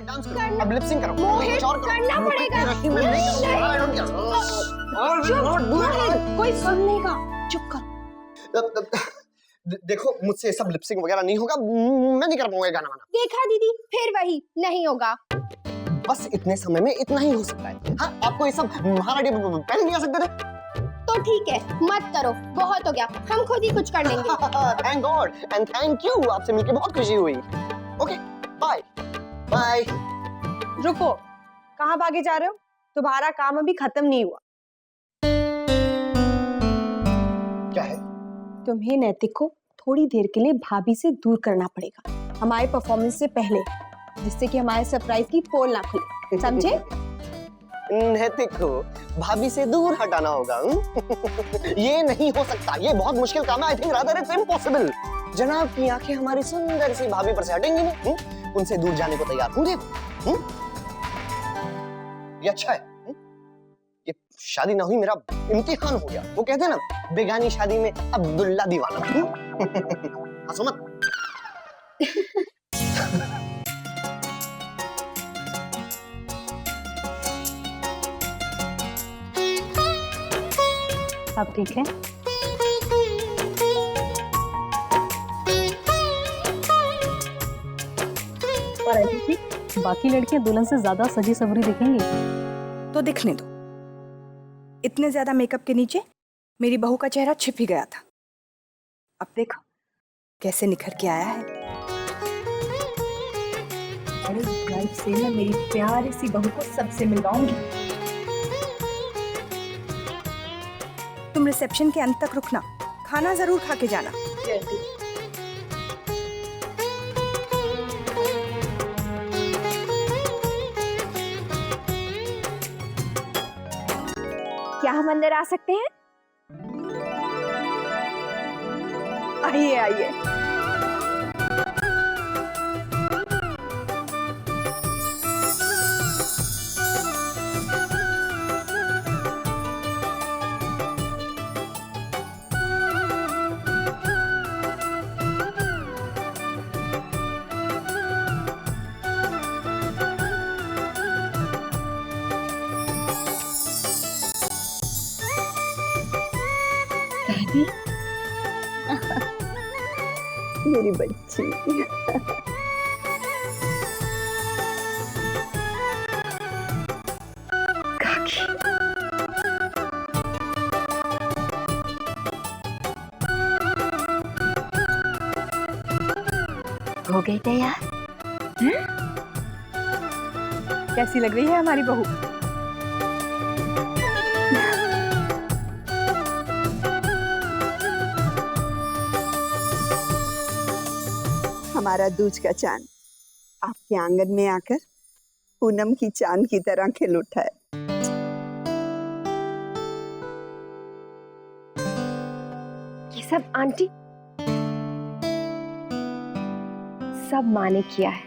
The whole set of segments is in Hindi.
डांस करो, अब लिप सिंक करो, मोहित करना पड़ेगा। कोई सुन लेगा, चुप कर। देखो मुझसे सब लिप सिंक वगैरह नहीं होगा, मैं नहीं कर पाऊंगा गाना वाना। देखा दीदी, फिर वही नहीं होगा। बस इतने समय में इतना ही हो सकता है। हाँ, आपको ये सब महारानी पहले नहीं आ सकते थे? तो ठीक है, मत करो, बहुत हो गया, हम खुद ही कुछ कर लेंगे। Thank god and thank you, आपसे मिलकर बहुत खुशी हुई। Okay bye bye. रुको, कहाँ भागे जा रहे हो? तुम्हारा काम अभी खत्म नहीं हुआ। क्या है? तुम्हें नैतिक को थोड़ी देर के लिए भाभी से दूर करना पड़ेगा, हमारे परफॉर्मेंस से पहले, जिससे कि हमारे सरप्राइज की पोल ना खुले, समझे? नैतिक को भाभी से दूर हटाना होगा। ये नहीं हो सकता, ये बहुत मुश्किल काम है। I think rather it's impossible. जनाब की आंखें हमारी सुंदर सी भाभी पर से हटेंगी नहीं, उनसे दूर जाने को तैयार होंगे। ये अच्छा है। ये शादी ना हुई, मेरा इम्तिहान हो गया। वो कहते हैं ना, बेगानी शादी में अब्दुल्ला दीवाना। हंसो मत। अब ठीक है? और ऐसी बाकी लड़कियां दुल्हन से ज्यादा सजी सवरी दिखेंगी तो दिखने दो। इतने ज्यादा मेकअप के नीचे मेरी बहू का चेहरा छिप ही गया था। अब देखो कैसे निखर के आया है। अरे लाइफ से मैं मेरी प्यारी सी बहू को सबसे मिलवाऊंगी। तुम रिसेप्शन के अंत तक रुकना, खाना जरूर खा के जाना। क्या हम अंदर आ सकते हैं? आइए आइए। मेरी बच्ची। हो गई तैयार? कैसी लग रही है हमारी बहू? हमारा दूज का चांद आपके आंगन में आकर पूनम की चांद की तरह खिल उठा है। ये सब आंटी, सब माँ ने किया है।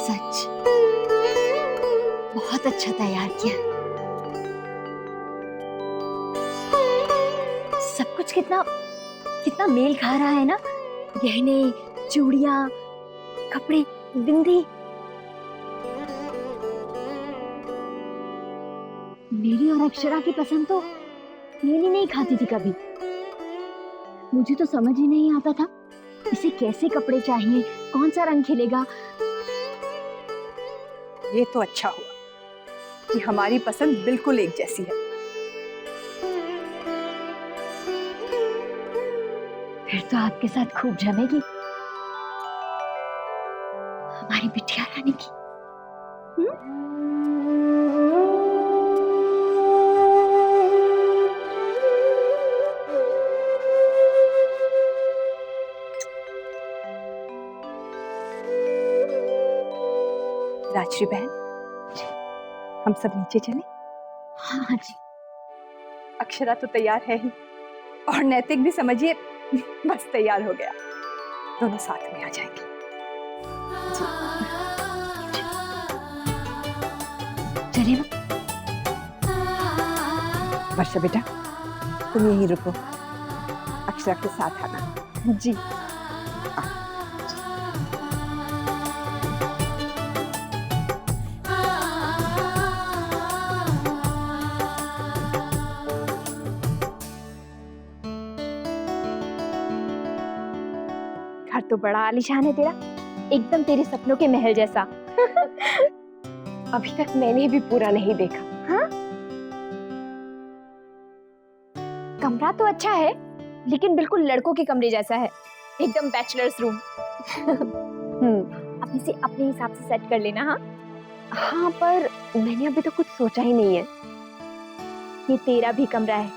सच बहुत अच्छा तैयार किया। सब कुछ कितना कितना मेल खा रहा है ना, गहने, चूड़ियां, कपड़े, बिंदी। मेरी और अक्षरा की पसंद तो मेल ही नहीं खाती थी कभी। मुझे तो समझ ही नहीं आता था इसे कैसे कपड़े चाहिए, कौन सा रंग खिलेगा। ये तो अच्छा हुआ कि हमारी पसंद बिल्कुल एक जैसी है। फिर तो आपके साथ खूब जमेगी हमारी बिटिया रानी की। राजश्री बहन, हम सब नीचे चले? हाँ जी। अक्षरा तो तैयार है ही, और नैतिक भी समझिए बस तैयार हो गया। दोनों साथ में आ जाएंगे। चलिए ना। वर्षा बेटा, तुम यहीं रुको, अक्षरा के साथ आना। जी। घर तो बड़ा आलीशान है तेरा, एकदम तेरे सपनों के महल जैसा। अभी तक मैंने भी पूरा नहीं देखा। हाँ? कमरा तो अच्छा है, लेकिन बिल्कुल लड़कों के कमरे जैसा है, एकदम बैचलर्स रूम। अब इसे अपने हिसाब से सेट कर लेना। हाँ हाँ, पर मैंने अभी तो कुछ सोचा ही नहीं है। ये तेरा भी कमरा है।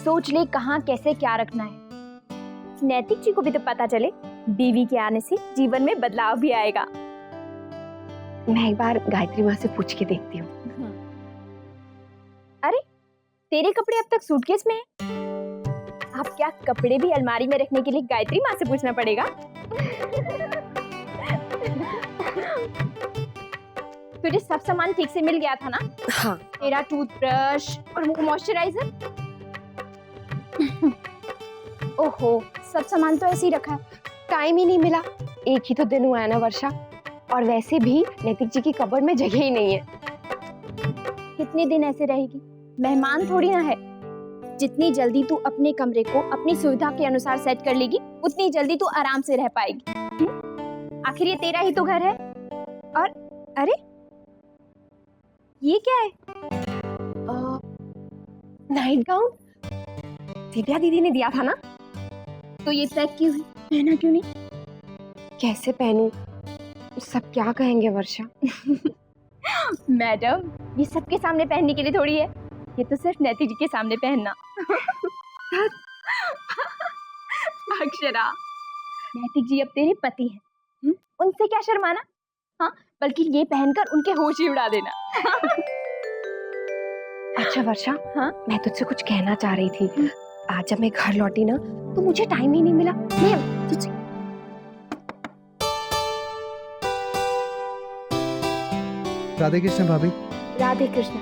सोच ले कहाँ कैसे क्या रखना है। नैतिक जी को भी तो पता चले, बीवी के आने से जीवन में बदलाव भी आएगा। मैं एक बार गायत्री माँ से पूछ के देखती हूँ। अरे तेरे कपड़े अब तक सूटकेस में हैं। अब क्या कपड़े भी अलमारी में रखने के लिए गायत्री माँ से पूछना पड़ेगा? तुझे सब सामान ठीक से मिल गया था ना? हाँ। तेरा टूथब्रश और मॉइस्चराइजर। ओहो, सब सामान तो ऐसे ही रखा है। टाइम ही नहीं मिला, एक ही तो दिन हुआ है ना वर्षा, और वैसे भी नैतिक जी की कबर्ड में जगह ही नहीं है। कितने दिन ऐसे रहेगी? मेहमान थोड़ी ना है। जितनी जल्दी तू अपने कमरे को अपनी सुविधा के अनुसार सेट कर लेगी, उतनी जल्दी तू आराम से रह पाएगी। आखिर ये तेरा ही तो घर है। और अरे ये क्या है? नाइट गाउन दिव्या दीदी ने दिया था ना। तो ये पैक क्यों है? पहना क्यों नहीं? कैसे पहनूं? सब क्या कहेंगे वर्षा? मैडम, ये सबके सामने पहनने के लिए थोड़ी है, ये तो सिर्फ नैतिक जी के सामने पहनना। अक्षरा, नैतिक जी अब तेरे पति हैं, उनसे क्या शर्माना। हाँ, बल्कि ये पहनकर उनके होश ही उड़ा देना। अच्छा वर्षा, हाँ? मैं तुझसे कुछ कहना चाह रही थी। आज जब मैं घर लौटी ना, तो मुझे टाइम ही नहीं मिला। मैं तुझसे राधे कृष्ण भाभी। राधे कृष्ण।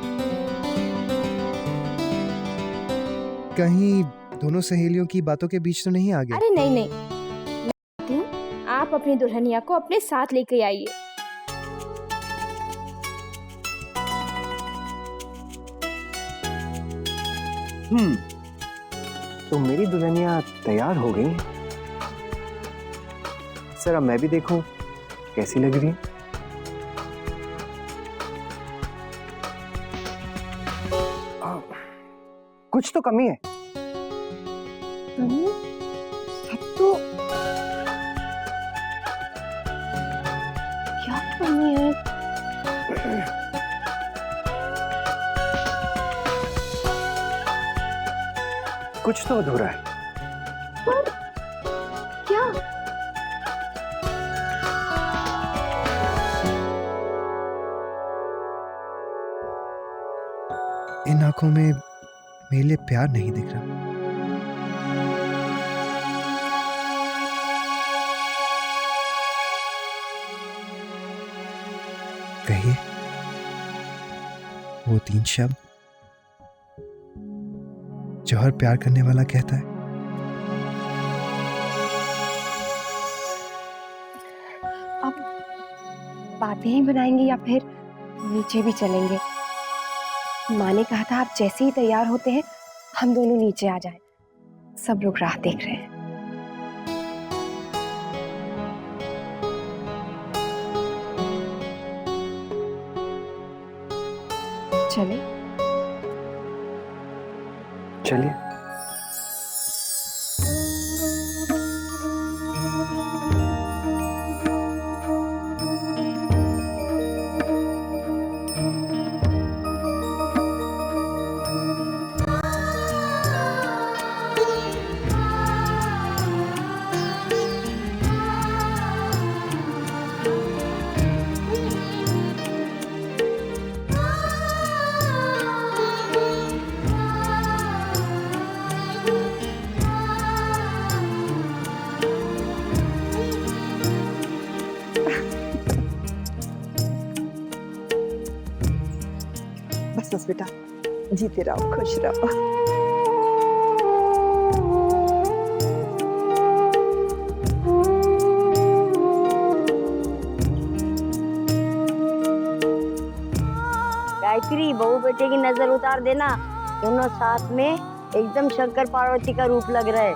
कहीं दोनों सहेलियों की बातों के बीच तो नहीं आ गए? अरे नहीं नहीं, मैं कहती हूँ, आप अपनी दुल्हनिया को अपने साथ लेके आइए। तो मेरी दुल्हनिया तैयार हो गई। सर अब मैं भी देखूं कैसी लग रही है। कुछ तो कमी है। सब तो क्या कमी है? कुछ तो अधूरा है। क्या? इन आंखों में मेरे लिए प्यार नहीं दिख रहा। कहिए वो 3 शब्द जो हर प्यार करने वाला कहता है। अब बातें ही बनाएंगे या फिर नीचे भी चलेंगे? माँ ने कहा था आप जैसे ही तैयार होते हैं हम दोनों नीचे आ जाएं। सब लोग राह देख रहे हैं। चले? चलिए। बस बस बेटा, जीते रहो, खुश रहो। गायत्री, बहू बेटे की नजर उतार देना। दोनों साथ में एकदम शंकर पार्वती का रूप लग रहा है।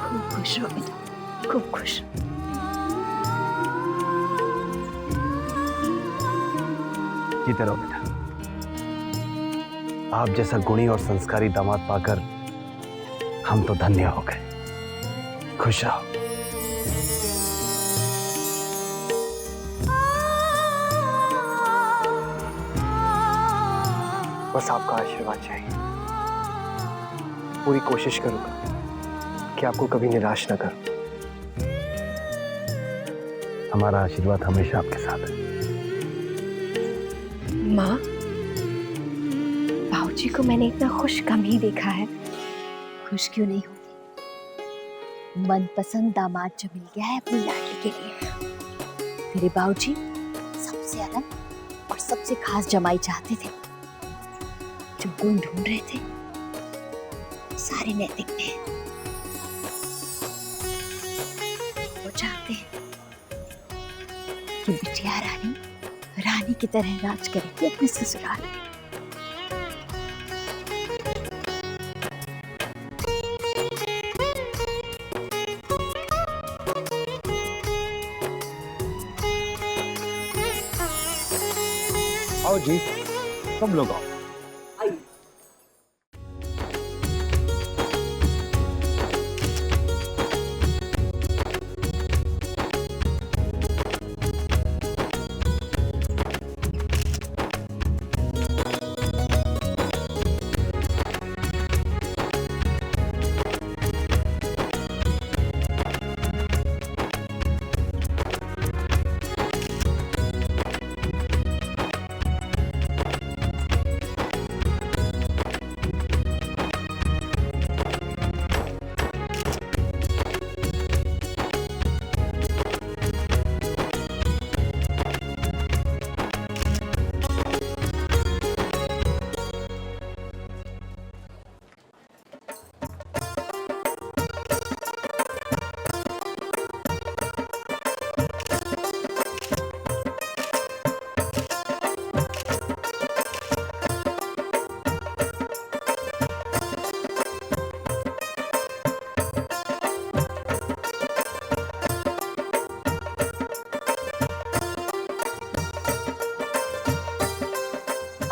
खूब खुश रहो बेटा, खूब खुश। जीते रहो बेटा। आप जैसा गुणी और संस्कारी दामाद पाकर हम तो धन्य हो गए। खुश रहो। बस आपका आशीर्वाद चाहिए। पूरी कोशिश करूंगा कि आपको कभी निराश न करूं। हमारा आशीर्वाद हमेशा आपके साथ है। माँ, बाबूजी को मैंने इतना खुश कम ही देखा है। खुश क्यों नहीं होगी? मनपसंद दामाद जो मिल गया है अपनी लाडली के लिए। तेरे बाबूजी सबसे अलग और सबसे खास जमाई चाहते थे। जो गुण ढूंढ रहे थे सारे नैतिक में हैं। वो चाहते हैं कि बिटिया रानी रानी की तरह राज करेगी अपने ससुराल में। आओ जी, सब लोग आओ।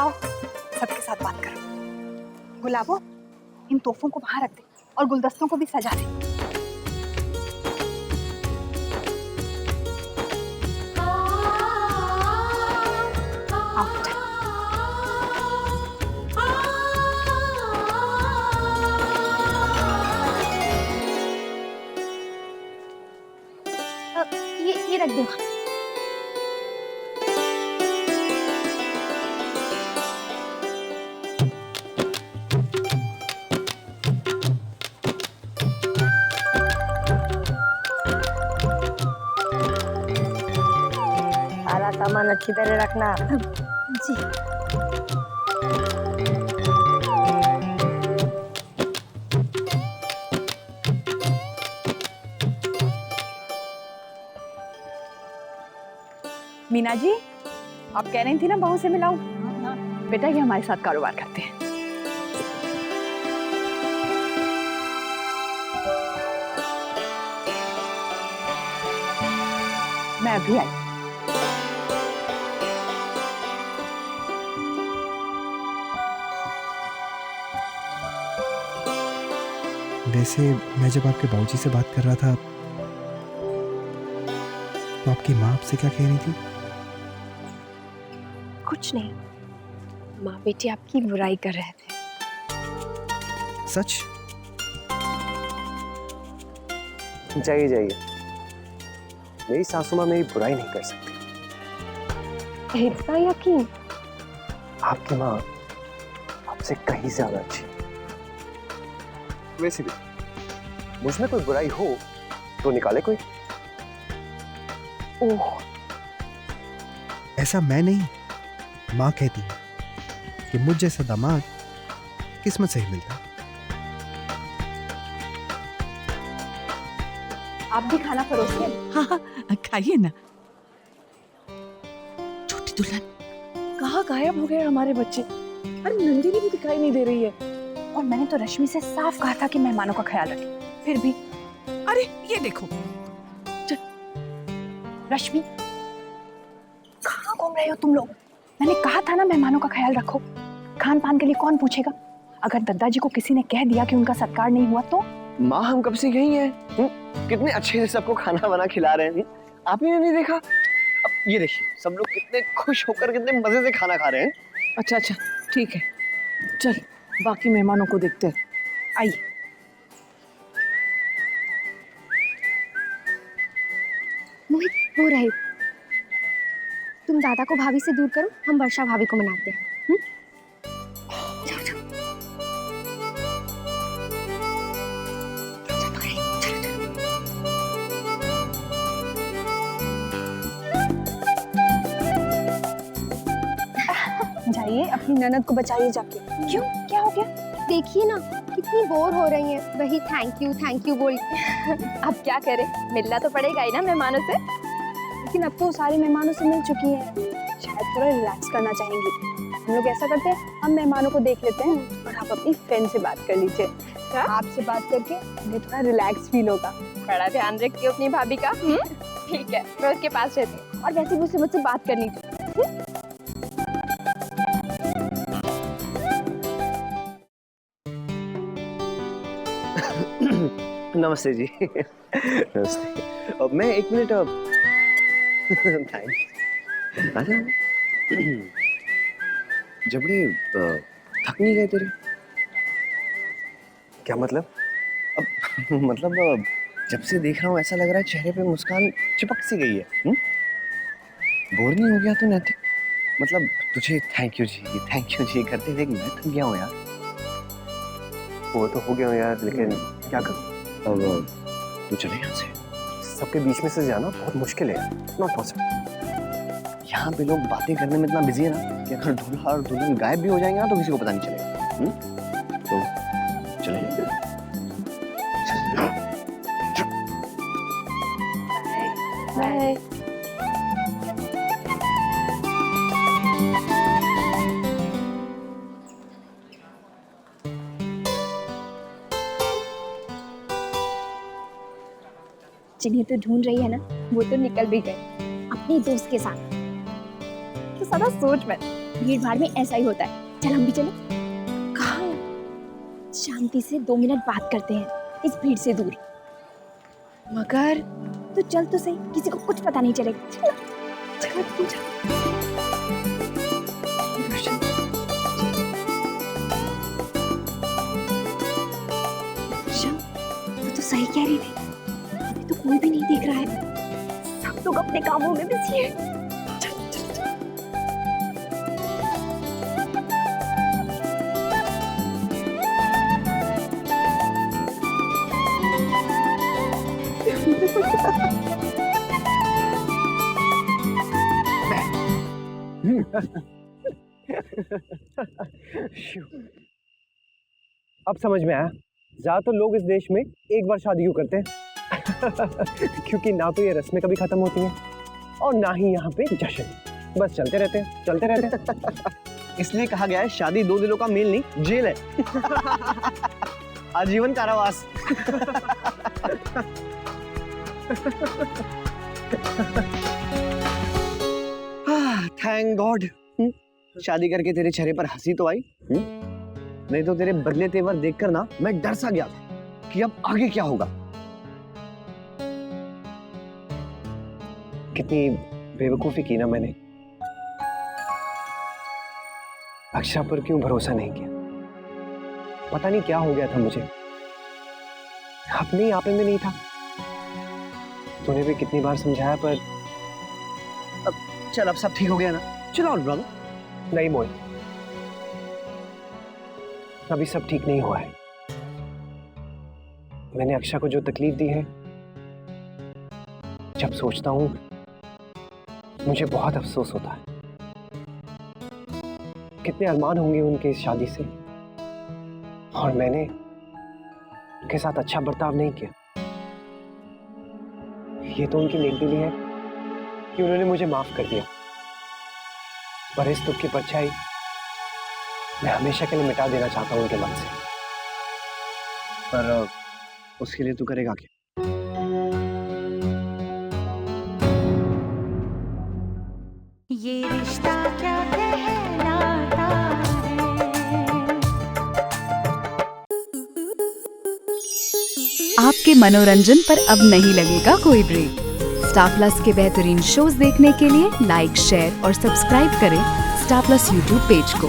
आओ, सबके साथ बात करो। गुलाबो, इन तोहफों को वहां रख दे और गुलदस्तों को भी सजा दे। आओ बेटा। ये रख दे वहाँ। सारा सामान अच्छी तरह रखना। जी। मीना जी, आप कह रही थी ना बहू से मिलाऊं? बेटा ये हमारे साथ कारोबार करते हैं। मैं अभी आई। वैसे मैं जब आपके बाबूजी से बात कर रहा था तो आपकी माँ आपसे क्या कह रही थी? कुछ नहीं, माँ बेटी आपकी बुराई कर रहे थे। सच? जाइए जाइए, मेरी सासू माँ मेरी बुराई नहीं कर सकती। इतना यकीन? आपकी माँ आपसे कहीं ज्यादा अच्छी। वैसे भी मुझ में कोई बुराई हो तो निकाले कोई। ओह, ऐसा मैं नहीं, माँ कहती है कि मुझ जैसा दामाद किस्मत से ही मिलता है। आप भी खाना परोसिए। हाँ, खाइए ना। छोटी दुल्हन, कहाँ गायब हो गए हमारे बच्चे? अरे नंदिनी भी दिखाई नहीं दे रही है। और मैंने तो रश्मि से साफ कहा था कि मेहमानों का ख्याल रखें, फिर भी। अरे ये देखो, रश्मि, कहाँ घूम रहे हो तुम लोग? मैंने कहा था ना मेहमानों का ख्याल रखो। खान पान के लिए कौन पूछेगा? अगर दादाजी को किसी ने कह दिया कि उनका सत्कार नहीं हुआ तो? माँ हम कब से यही हैं? कितने अच्छे से सबको खाना बना खिला रहे हैं। आपने नहीं देखा? अब ये देखिए सब लोग कितने खुश होकर कितने मजे से खाना खा रहे हैं। अच्छा अच्छा ठीक है, चल बाकी मेहमानों को देखते हैं। आइए। मोहित, हो रहे तुम दादा को भाभी से दूर करो, हम वर्षा भाभी को मनाते हैं। जाओ, जाओ। चलो, चलो, चलो। जाइए, अपनी ननद को बचाइए जाके। क्यों, क्या हो गया? देखिए ना कितनी बोर हो रही हैं, वही थैंक यू बोल। अब क्या करें, मिलना तो पड़ेगा ही ना मेहमानों से। लेकिन अब तो सारे मेहमानों से मिल चुकी हैं, शायद थोड़ा रिलैक्स करना चाहेंगी। हम लोग ऐसा करते हैं, हम मेहमानों को देख लेते हैं और आप अपनी फ्रेंड से बात कर लीजिए। आपसे बात करके मुझे थोड़ा रिलैक्स फील होगा। बड़ा ध्यान रखती हो अपनी भाभी का। ठीक है, मैं उसके पास रहती हूँ। और वैसे भी उससे मुझसे बात करनी थी। नमस्ते जी। नमस्ते। अब मैं 1 मिनट थैंक्स। आजा। जबड़े थक नहीं गए तेरे? क्या मतलब? अब मतलब जब से देख रहा हूँ ऐसा लग रहा है चेहरे पे मुस्कान चिपक सी गई है। बोर नहीं हो गया तो नैतिक? मतलब तुझे थैंक यू जी करते देख मैं थक गया हूँ यार। वो तो हो गया यार, लेकिन क्या करूं? अब तू चले यहाँ से। सबके बीच में से जाना बहुत मुश्किल है, नॉट पॉसिबल। यहाँ पे लोग बातें करने में इतना बिजी है ना कि अगर दूल्हा और दुल्हन गायब भी हो जाएंगे ना तो किसी को पता नहीं चलेगा। तो चले। बाय। जिन्हें तो ढूंढ रही है ना, वो तो निकल भी गए अपने दोस्त के साथ। तो सदा सोच मत, भीड़ भाड़ में ऐसा ही होता है। चल हम भी चले। कहाँ? शांति से 2 मिनट बात करते हैं इस भीड़ से दूर। मगर तो चल तो सही, किसी को कुछ पता नहीं चलेगा। चल, चल, तू चल। वो तो सही कह रही थी, अभी तो कोई भी नहीं देख रहा है, सब लोग अपने कामों में बिजी है। अब समझ में आया ज्यादातर लोग इस देश में एक बार शादी क्यों करते हैं। क्योंकि ना तो ये रस्में कभी खत्म होती हैं और ना ही यहाँ पे जश्न, बस चलते रहते हैं। इसलिए कहा गया है शादी 2 दिनों का मेल नहीं, जेल है। आजीवन कारावास। थैंक गॉड शादी करके तेरे चेहरे पर हंसी तो आई। नहीं तो तेरे बदले तेवर देखकर ना मैं डर सा गया था कि अब आगे क्या होगा। कितनी बेवकूफी की ना मैंने। अक्षरा पर क्यों भरोसा नहीं किया? पता नहीं क्या हो गया था मुझे, अपने ही आपे में नहीं था। तूने भी कितनी बार समझाया पर चल अब सब ठीक हो गया ना, चलो और ब्रदर। नहीं मोहित, अभी सब ठीक नहीं हुआ है। मैंने अक्षरा को जो तकलीफ दी है, जब सोचता हूं मुझे बहुत अफसोस होता है। कितने अरमान होंगे उनके इस शादी से, और मैंने उनके साथ अच्छा बर्ताव नहीं किया। ये तो उनकी नेकदिली है कि उन्होंने मुझे माफ कर दिया, पर इस दुख की परछाई मैं हमेशा के लिए मिटा देना चाहता हूं उनके मन से। पर उसके लिए तू करेगा क्या? ये रिश्ता क्या कहलाता है। आपके मनोरंजन पर अब नहीं लगेगा कोई ब्रेक। स्टार प्लस के बेहतरीन शोज देखने के लिए लाइक, शेयर और सब्सक्राइब करें स्टार प्लस यूट्यूब पेज को।